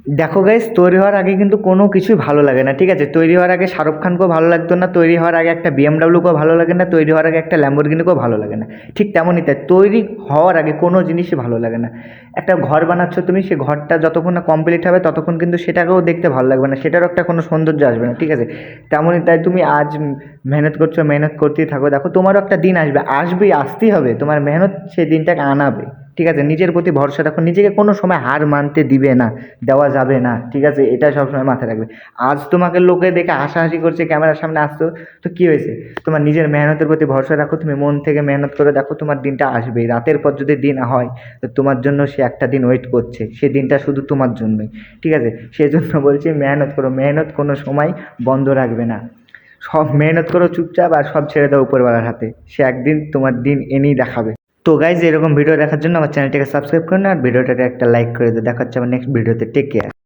দেখো গাইস, তৈরি হওয়ার আগে কিন্তু কোনো কিছুই ভালো লাগে না, ঠিক আছে? তৈরি হওয়ার আগে শাহরুখ খানকেও ভালো লাগতো না, তৈরি হওয়ার আগে একটা বিএমডাব্লিউকেও ভালো লাগে না, তৈরি হওয়ার আগে একটা ল্যাম্বরগিনিকেও ভালো লাগে না। ঠিক তেমনই তাই, তৈরি হওয়ার আগে কোনো জিনিসই ভালো লাগে না। একটা ঘর বানাচ্ছ তুমি, সে ঘরটা যতক্ষণ না কমপ্লিট হবে ততক্ষণ কিন্তু সেটাকেও দেখতে ভালো লাগবে না, সেটারও একটা কোনো সৌন্দর্য আসবে না, ঠিক আছে? তেমনই তাই, তুমি আজ মেহনত করছো, মেহনত করতেই থাকো, দেখো তোমারও একটা দিন আসবে, আসবেই, আসতেই হবে, তোমার মেহনত সেই দিনটাকে আনাবে। ঠিক আছে, নিজের প্রতি ভরসা রাখো, নিজেকে কোনো সময় হার মানতে দিবে না, দেওয়া যাবে না, ঠিক আছে? এটা সবসময় মাথায় রাখবে। আজ তোমাকে লোকে দেখে হাসাহাসি করছে, ক্যামেরার সামনে আসছো, তো কী হয়েছে? তোমার নিজের মেহনতের প্রতি ভরসা রাখো, তুমি মন থেকে মেহনত করে দেখো, তোমার দিনটা আসবেই। রাতের পর যদি দিন হয়, তো তোমার জন্য সে একটা দিন ওয়েট করছে, সে দিনটা শুধু তোমার জন্যই, ঠিক আছে? সেজন্য বলছি, মেহনত করো, মেহনত কোনো সময় বন্ধ রাখবে না। সব মেহনত করো চুপচাপ, আর সব ছেড়ে দাও উপরওয়ালার হাতে, সে একদিন তোমার দিন এনেই দেখাবে। তো গাইজ, এরকম ভিডিও দেখার জন্য আমার চ্যানেলটাকে সাবস্ক্রাইব করুন, আর ভিডিওটাকে একটা লাইক করে দিও। দেখা হচ্ছে আমার নেক্সট ভিডিওতে। Take care.